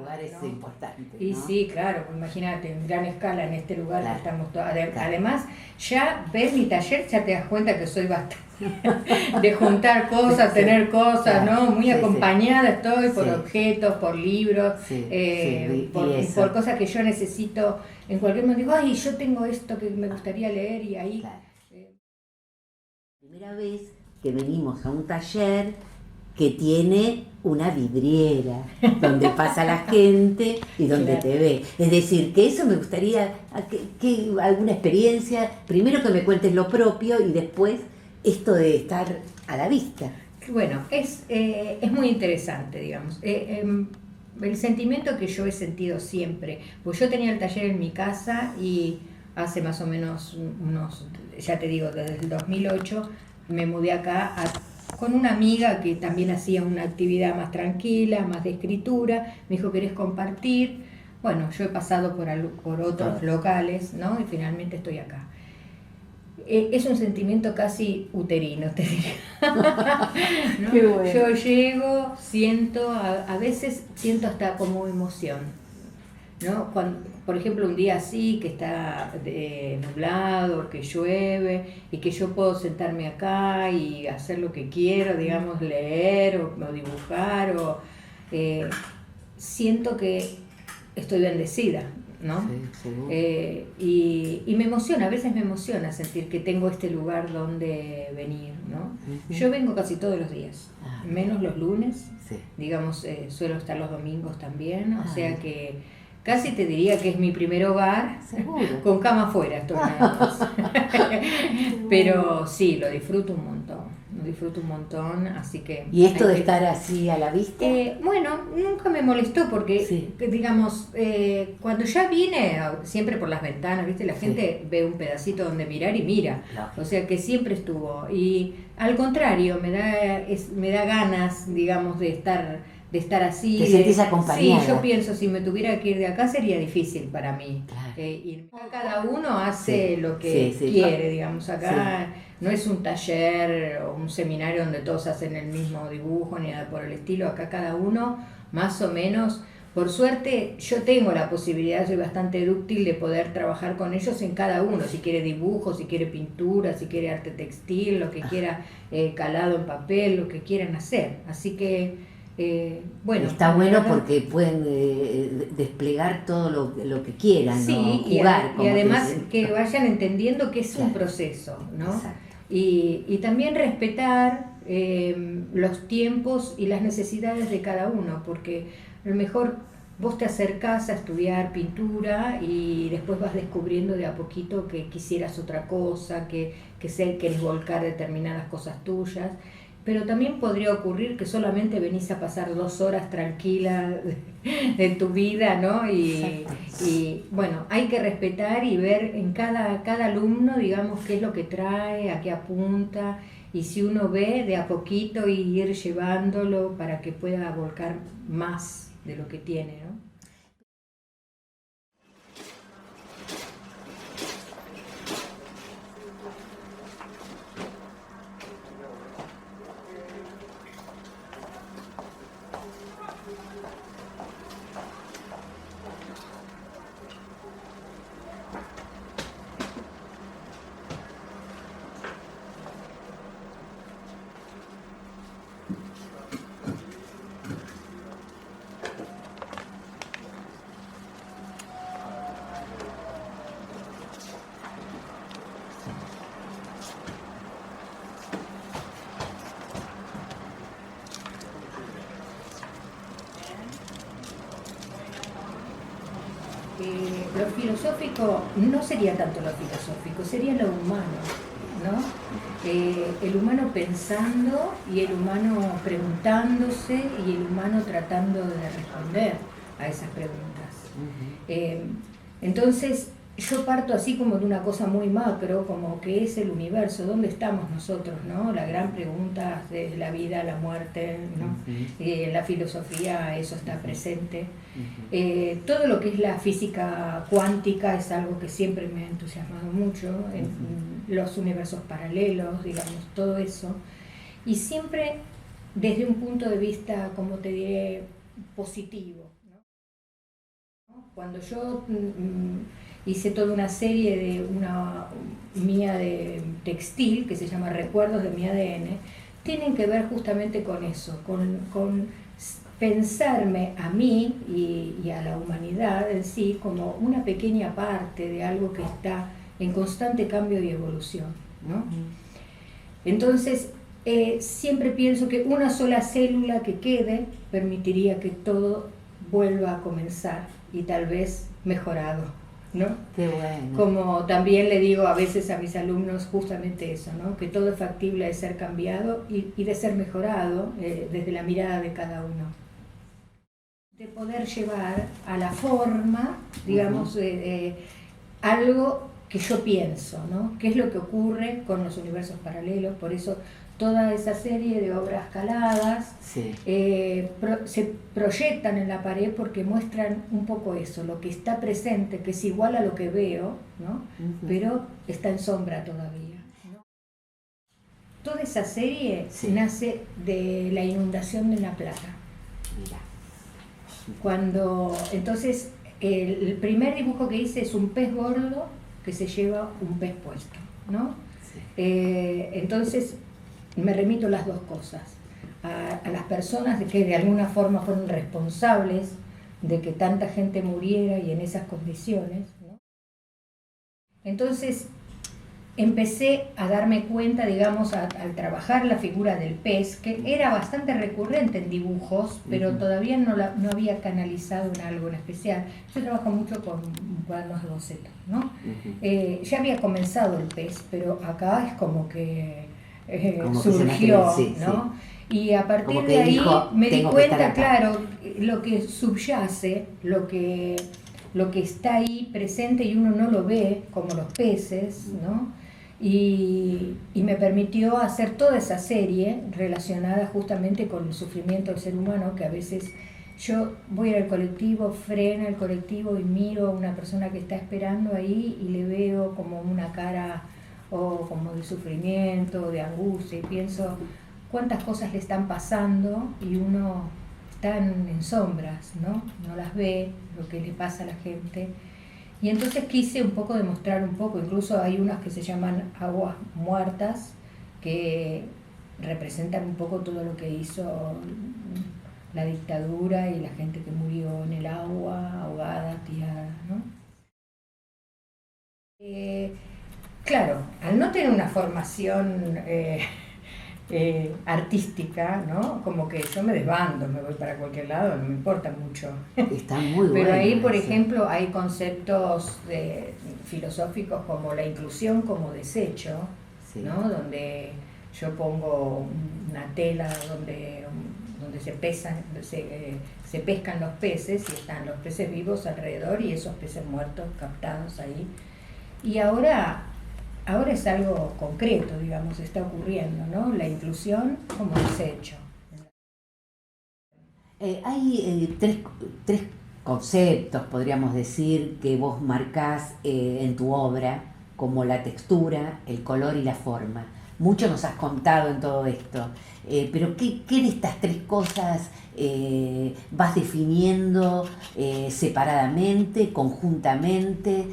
lugar es ¿no? importante, Y ¿no? sí, claro, imagínate, en gran escala en este lugar Claro, que estamos todos. claro. Además, ya ves mi taller, ya te das cuenta que soy bastante de juntar cosas, Sí, tener cosas, claro, ¿no? Muy sí, acompañada estoy por sí, objetos, por libros, sí, sí, vi eso. por cosas que yo necesito. En cualquier momento digo, ay, yo tengo esto que me gustaría leer y ahí... Claro. Primera vez que venimos a un taller que tiene una vidriera donde pasa la gente y donde Claro. te ve. Es decir, que eso me gustaría, que alguna experiencia, primero que me cuentes lo propio y después esto de estar a la vista. Bueno, es muy interesante, digamos. El sentimiento que yo he sentido siempre, pues yo tenía el taller en mi casa y hace más o menos unos, ya te digo, desde el 2008 me mudé acá con una amiga que también hacía una actividad más tranquila, más de escritura. Me dijo, ¿querés compartir? Bueno, yo he pasado por otros locales, ¿no? Y finalmente estoy acá. Es un sentimiento casi uterino, te diría. ¿No? Qué bueno. Yo llego, siento, a veces siento hasta como emoción, ¿no? Cuando, por ejemplo, un día así, que está nublado, que llueve, y que yo puedo sentarme acá y hacer lo que quiero, digamos, leer o dibujar, siento que estoy bendecida, ¿no? Sí, seguro. Y me emociona, a veces me emociona sentir que tengo este lugar donde venir, ¿no? Yo vengo casi todos los días, menos los lunes, Sí. digamos, suelo estar los domingos también, o sea que casi te diría que es mi primer hogar, Seguro. con cama afuera estoy nada más. Pero sí, lo disfruto un montón, así que... ¿Y esto de estar así a la vista? Bueno, nunca me molestó porque, Sí. digamos, cuando ya vine, siempre por las ventanas, ¿viste? La gente ve un pedacito donde mirar y mira. Lógico. O sea que siempre estuvo. Y al contrario, me da ganas, digamos, de estar así. Te sentís acompañada. Sí, yo pienso, si me tuviera que ir de acá sería difícil para mí. Claro. Y cada uno hace lo que sí. quiere, digamos, acá. No es un taller o un seminario donde todos hacen el mismo dibujo ni nada por el estilo. Acá cada uno, más o menos, por suerte, yo tengo la posibilidad, soy bastante dúctil de poder trabajar con ellos en cada uno. Si quiere dibujo, si quiere pintura, si quiere arte textil, lo que quiera, calado en papel, lo que quieran hacer. Así que, bueno. Está bueno porque pueden desplegar todo lo que quieran, sí, ¿no? Jugar. y además que vayan entendiendo que es un proceso, ¿no? Exacto. Y también respetar los tiempos y las necesidades de cada uno, porque a lo mejor vos te acercás a estudiar pintura y después vas descubriendo de a poquito que quisieras otra cosa, que querés volcar determinadas cosas tuyas. Pero también podría ocurrir que solamente venís a pasar 2 horas tranquila de tu vida, ¿no? Y bueno, hay que respetar y ver en cada alumno, digamos, qué es lo que trae, a qué apunta, y si uno ve de a poquito y ir llevándolo para que pueda volcar más de lo que tiene, ¿no? Lo filosófico no sería tanto lo filosófico, sería lo humano, ¿no? El humano pensando y el humano preguntándose y el humano tratando de responder a esas preguntas. Entonces yo parto así como de una cosa muy macro, como que es el universo, ¿dónde estamos nosotros, no? La gran pregunta de la vida, la muerte, ¿no? La filosofía, eso está presente. Todo lo que es la física cuántica es algo que siempre me ha entusiasmado mucho, en los universos paralelos, digamos, todo eso. Y siempre desde un punto de vista, como te diré, positivo. Cuando yo hice toda una serie de una mía de textil que se llama Recuerdos de mi ADN, tienen que ver justamente con eso, con pensarme a mí y a la humanidad en sí como una pequeña parte de algo que está en constante cambio y evolución, ¿no? Entonces, siempre pienso que una sola célula que quede permitiría que todo vuelva a comenzar y tal vez mejorado, ¿no? Qué bueno. Como también le digo a veces a mis alumnos justamente eso, ¿no? Que todo es factible de ser cambiado y de ser mejorado desde la mirada de cada uno. De poder llevar a la forma, digamos, algo que yo pienso, ¿no? ¿Qué es lo que ocurre con los universos paralelos? Por eso toda esa serie de obras caladas Sí. se proyectan en la pared porque muestran un poco eso, lo que está presente, que es igual a lo que veo, ¿no? Pero está en sombra todavía, ¿no? Toda esa serie nace de la inundación de La Plata. Mira. Entonces, el primer dibujo que hice es un pez gordo que se lleva un pez puesto, ¿no? Sí. Entonces, me remito a las dos cosas, a las personas que de alguna forma fueron responsables de que tanta gente muriera y en esas condiciones, ¿no? Entonces, empecé a darme cuenta, digamos, al trabajar la figura del pez, que era bastante recurrente en dibujos, pero todavía no había canalizado en algo en especial. Yo trabajo mucho con cuadernos de bocetos, ¿no? Ya había comenzado el pez, pero acá es como que surgió, ¿no? Sí. Y a partir de ahí me di cuenta, claro, lo que subyace, lo que está ahí presente y uno no lo ve, como los peces, ¿no? Y me permitió hacer toda esa serie relacionada justamente con el sufrimiento del ser humano, que a veces yo voy al colectivo, freno el colectivo y miro a una persona que está esperando ahí y le veo como una cara como de sufrimiento, de angustia, y pienso cuántas cosas le están pasando y uno está en sombras, ¿no? No las ve, lo que le pasa a la gente. Y entonces quise un poco demostrar un poco, incluso hay unas que se llaman aguas muertas, que representan un poco todo lo que hizo la dictadura y la gente que murió en el agua, ahogada, tirada, ¿no? Claro, al no tener una formación artística, ¿no? Como que yo me desbando, me voy para cualquier lado, no me importa mucho. Está muy bueno. Pero ahí, por ejemplo, hay conceptos filosóficos como la inclusión como desecho, ¿no? Donde yo pongo una tela donde se pescan los peces y están los peces vivos alrededor y esos peces muertos captados ahí. Y ahora es algo concreto, digamos, está ocurriendo, ¿no? La inclusión como desecho. Hay tres conceptos, podríamos decir, que vos marcás en tu obra, como la textura, el color y la forma. Mucho nos has contado en todo esto, pero ¿qué de estas tres cosas vas definiendo separadamente, conjuntamente?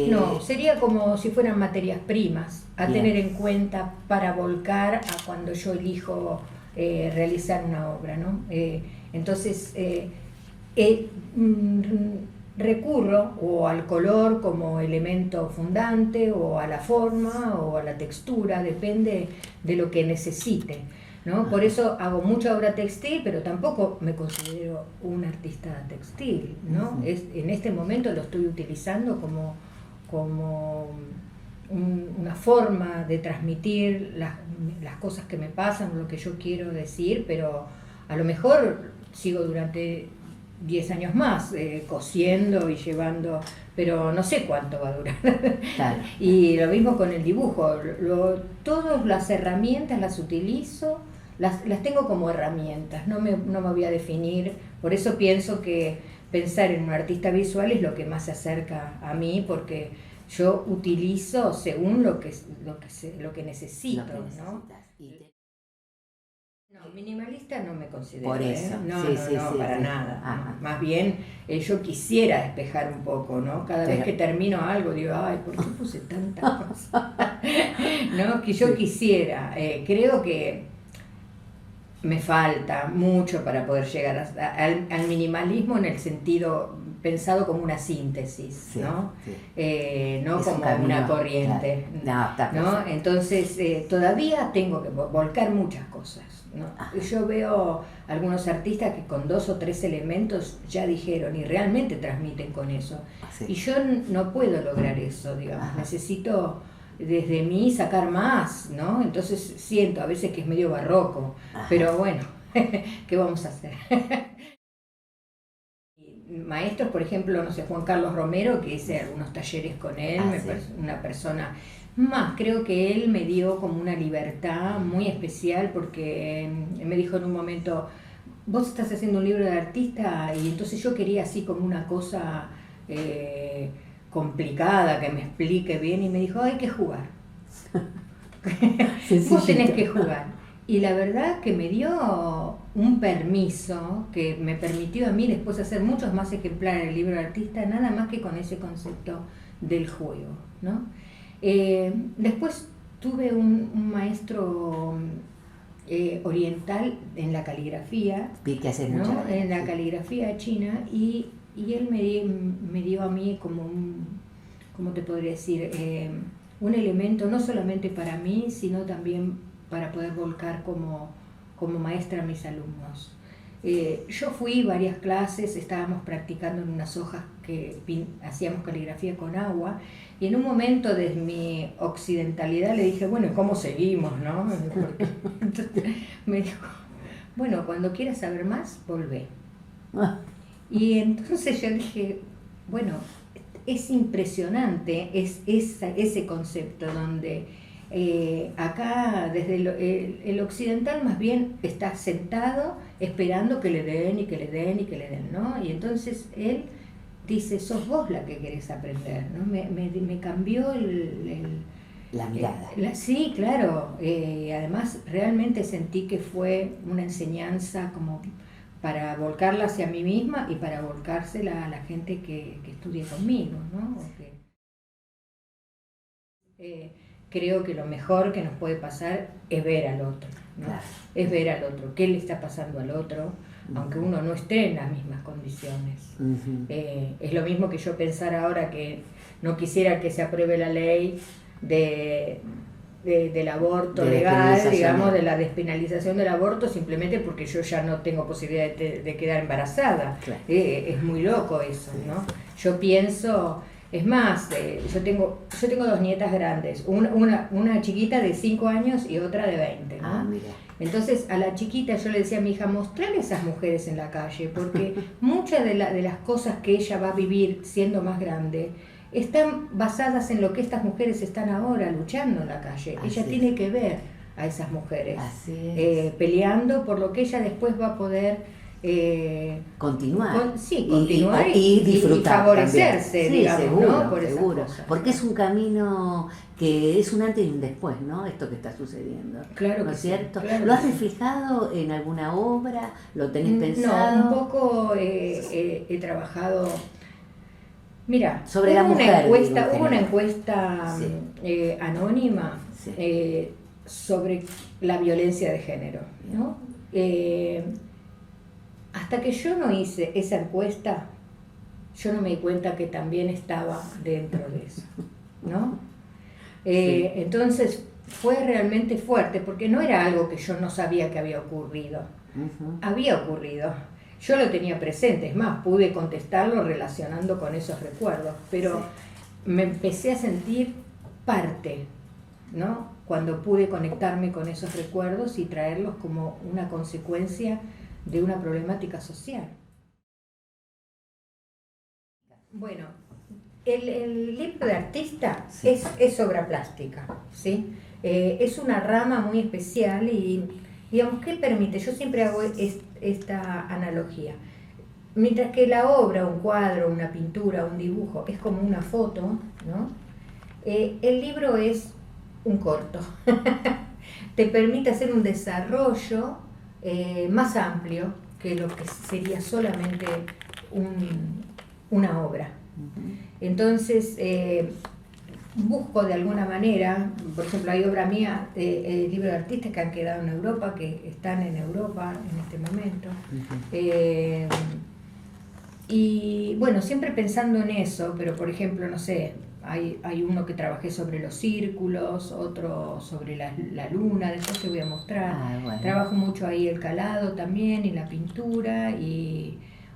No, sería como si fueran materias primas a tener en cuenta para volcar a cuando yo elijo realizar una obra, ¿no? Entonces, recurro o al color como elemento fundante, o a la forma, o a la textura, depende de lo que necesite, ¿no? Por eso hago mucha obra textil, pero tampoco me considero un artista textil, ¿no? En este momento lo estoy utilizando como una forma de transmitir las cosas que me pasan, lo que yo quiero decir, pero a lo mejor sigo durante 10 años más cosiendo y llevando, pero no sé cuánto va a durar. Claro. Y lo mismo con el dibujo, todas las herramientas las utilizo, las tengo como herramientas, no me voy a definir, por eso pienso que pensar en un artista visual es lo que más se acerca a mí, porque yo utilizo según lo que necesito, ¿no? No, minimalista no me considero. Por eso. No, Sí, no, sí, no, sí, para sí. nada. Ajá. Más bien, yo quisiera despejar un poco, ¿no? Cada vez que termino algo digo, ay, ¿por qué puse tantas cosas? ¿No? Que yo quisiera. Creo que me falta mucho para poder llegar al minimalismo en el sentido pensado como una síntesis, Sí, ¿no? sí. No Es un como camino, una corriente. claro. No, está ¿No? perfecto. Entonces, todavía tengo que volcar muchas cosas, ¿no? Yo veo algunos artistas que con 2 o 3 elementos ya dijeron y realmente transmiten con eso. Sí. Y yo no puedo lograr eso, digamos. Ajá. Necesito desde mí sacar más, ¿no? Entonces siento a veces que es medio barroco, Ajá. pero bueno, ¿qué vamos a hacer? Maestros, por ejemplo, no sé, Juan Carlos Romero, que hice algunos talleres con él, me sí. parece una persona más, creo que él me dio como una libertad muy especial porque me dijo en un momento, vos estás haciendo un libro de artista, y entonces yo quería así como una cosa complicada, que me explique bien, y me dijo, hay que jugar. Vos tenés que jugar. Y la verdad que me dio un permiso que me permitió a mí después hacer muchos más ejemplares del libro de artista, nada más que con ese concepto del juego, ¿no? Después tuve un maestro oriental en la caligrafía, Vi que hace ¿no? mucho. En la caligrafía china, y él me dio a mí como un, ¿cómo te podría decir? Un elemento no solamente para mí, sino también para poder volcar como maestra a mis alumnos. Yo fui varias clases, estábamos practicando en unas hojas que hacíamos caligrafía con agua, y en un momento de mi occidentalidad le dije, bueno, ¿cómo seguimos, no? Entonces me dijo, bueno, cuando quieras saber más, volvé. Y entonces yo dije, bueno, es impresionante ese concepto donde acá desde el occidental más bien está sentado esperando que le den y que le den y que le den, ¿no? Y entonces él dice, sos vos la que querés aprender, ¿no? Me cambió la mirada. Sí, claro. Además realmente sentí que fue una enseñanza como para volcarla hacia mí misma y para volcársela a la gente que estudia conmigo, ¿no? Creo que lo mejor que nos puede pasar es ver al otro, ¿no? Claro. Es ver al otro, qué le está pasando al otro, aunque uno no esté en las mismas condiciones. Es lo mismo que yo pensar ahora que no quisiera que se apruebe la ley del aborto legal, digamos, de la despenalización del aborto, simplemente porque yo ya no tengo posibilidad de quedar embarazada. Claro. Es muy loco eso, ¿no? Yo pienso... Es más, yo tengo 2 nietas grandes, una chiquita de 5 años y otra de 20, ¿no? Mira. Entonces a la chiquita yo le decía a mi hija, mostrarle esas mujeres en la calle, porque muchas de las cosas que ella va a vivir siendo más grande están basadas en lo que estas mujeres están ahora luchando en la calle. Ella tiene que ver a esas mujeres peleando por lo que ella después va a poder... continuar. Continuar y disfrutar, y favorecerse, sí, digamos, seguro, ¿no? Por seguro. esas cosas. Porque es un camino que es un antes y un después, ¿no? Esto que está sucediendo. Claro, ¿no es cierto? Claro ¿Lo has reflejado en alguna obra? ¿Lo tenés pensado? No, un poco he trabajado. Mira, sobre la mujer. Hubo una encuesta anónima sobre la violencia de género, ¿no? Hasta que yo no hice esa encuesta, yo no me di cuenta que también estaba dentro de eso, ¿no? Entonces fue realmente fuerte, porque no era algo que yo no sabía que había ocurrido. Había ocurrido. Yo lo tenía presente, es más, pude contestarlo relacionando con esos recuerdos, pero me empecé a sentir parte, ¿no? Cuando pude conectarme con esos recuerdos y traerlos como una consecuencia de una problemática social. Bueno, el libro de artista es obra plástica, ¿sí? Es una rama muy especial y, digamos, ¿qué permite? Yo siempre hago esta analogía. Mientras que la obra, un cuadro, una pintura, un dibujo, es como una foto, ¿no? El libro es un corto. Te permite hacer un desarrollo más amplio que lo que sería solamente una obra. Entonces, busco de alguna manera, por ejemplo, hay obra mía, libros de artistas que han quedado en Europa, que están en Europa en este momento. Y bueno, siempre pensando en eso, pero por ejemplo, no sé, hay uno que trabajé sobre los círculos, otro sobre la luna, después te voy a mostrar. Bueno. Trabajo mucho ahí el calado también y la pintura,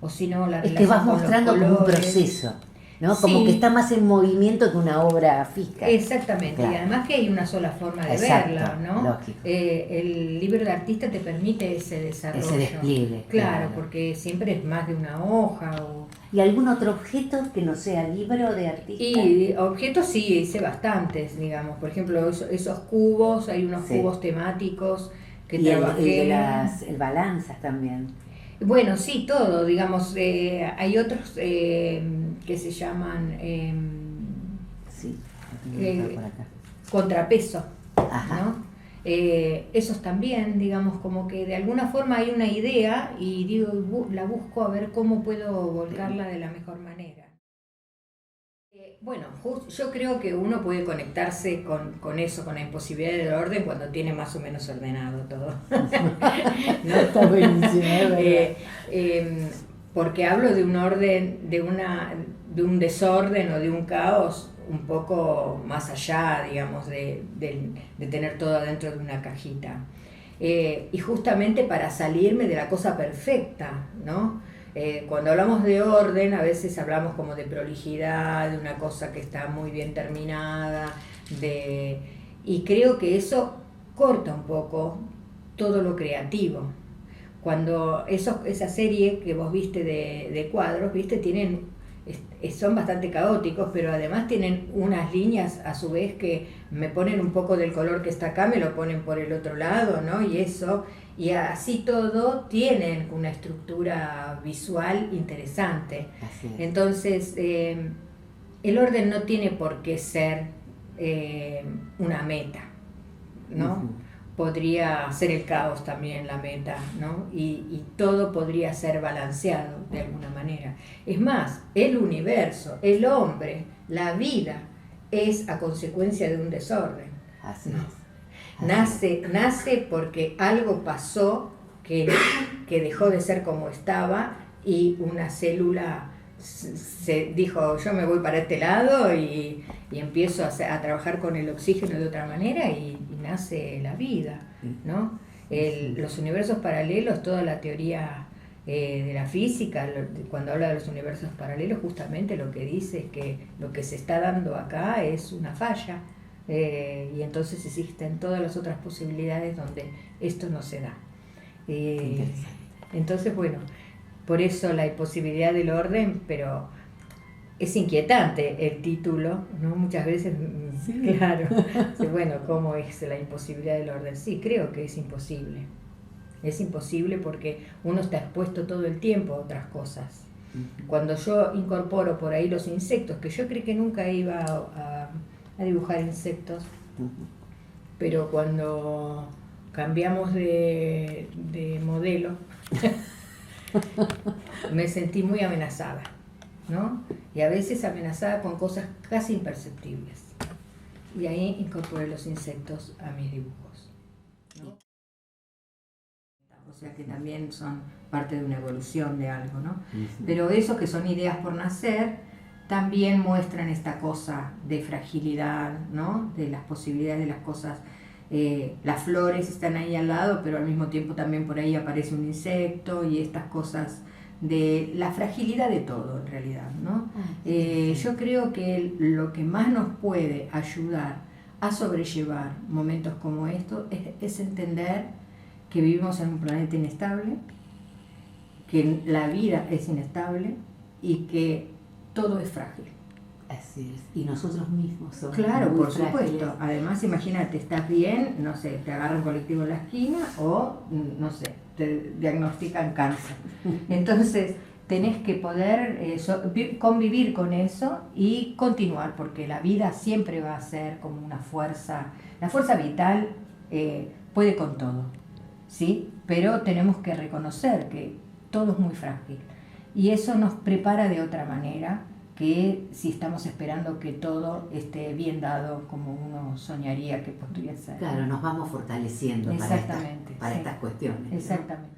o si no, la Es que vas mostrando como un proceso, ¿no? Sí. Como que está más en movimiento que una obra fija. Exactamente, Claro. Y además que hay una sola forma de Exacto, verla, ¿no? lógico. El libro de artista te permite ese desarrollo. Ese despliegue. Claro, porque siempre es más de una hoja. ¿Y algún otro objeto que no sea libro de artista? Y objetos sí, hice bastantes, digamos. Por ejemplo, esos cubos, hay unos cubos temáticos que trabajé. El balanzas también. Bueno, sí, todo, digamos, hay otros que se llaman sí, por acá. Contrapeso, Ajá. ¿no? Esos también, digamos, como que de alguna forma hay una idea y digo, la busco a ver cómo puedo volcarla de la mejor manera. Bueno, yo creo que uno puede conectarse con eso, con la imposibilidad del orden cuando tiene más o menos ordenado todo. ¿No? Está buenísimo, es verdad. Porque hablo de un orden, de un desorden o de un caos un poco más allá, digamos, de tener todo adentro de una cajita. Y justamente para salirme de la cosa perfecta, ¿no? Cuando hablamos de orden, a veces hablamos como de prolijidad, de una cosa que está muy bien terminada, y creo que eso corta un poco todo lo creativo. Cuando esa serie que vos viste de cuadros, viste, son bastante caóticos, pero además tienen unas líneas a su vez que me ponen un poco del color que está acá, me lo ponen por el otro lado, ¿no? Y así todo tienen una estructura visual interesante. Así es. Entonces, el orden no tiene por qué ser una meta, ¿no? Podría ser el caos también la meta, ¿no? Y todo podría ser balanceado de alguna manera. Es más, el universo, el hombre, la vida, es a consecuencia de un desorden. Así ¿no? es. Nace porque algo pasó que dejó de ser como estaba y una célula se dijo, yo me voy para este lado y empiezo a trabajar con el oxígeno de otra manera y nace la vida, ¿no? Los universos paralelos, toda la teoría de la física, cuando habla de los universos paralelos, justamente lo que dice es que lo que se está dando acá es una falla, y entonces existen todas las otras posibilidades donde esto no se da. Entonces, bueno, por eso la imposibilidad del orden, pero es inquietante el título, ¿no? Muchas veces, sí. Claro, bueno, ¿cómo es la imposibilidad del orden? Sí, creo que es imposible. Es imposible porque uno está expuesto todo el tiempo a otras cosas. Cuando yo incorporo por ahí los insectos, que yo creí que nunca iba a dibujar insectos, pero cuando cambiamos de modelo, me sentí muy amenazada, ¿no? Y a veces amenazada con cosas casi imperceptibles. Y ahí incorporé los insectos a mis dibujos, ¿no? O sea que también son parte de una evolución de algo, ¿no? Pero esos que son ideas por nacer también muestran esta cosa de fragilidad, ¿no? De las posibilidades de las cosas. Las flores están ahí al lado, pero al mismo tiempo también por ahí aparece un insecto y estas cosas de la fragilidad de todo en realidad, ¿no? Yo creo que lo que más nos puede ayudar a sobrellevar momentos como estos es entender que vivimos en un planeta inestable, que la vida es inestable y que todo es frágil. Así es. Y nosotros mismos somos. Claro, por frágiles. supuesto. Además, imagínate, estás bien, no sé, te agarra un colectivo en la esquina o, no sé, te diagnostican cáncer. Entonces, tenés que poder convivir con eso y continuar, porque la vida siempre va a ser como una fuerza. La fuerza vital puede con todo, ¿sí? pero tenemos que reconocer que todo es muy frágil. Y eso nos prepara de otra manera que si estamos esperando que todo esté bien dado como uno soñaría que podría ser. Claro, nos vamos fortaleciendo Exactamente, para sí. estas cuestiones, ¿no? Exactamente.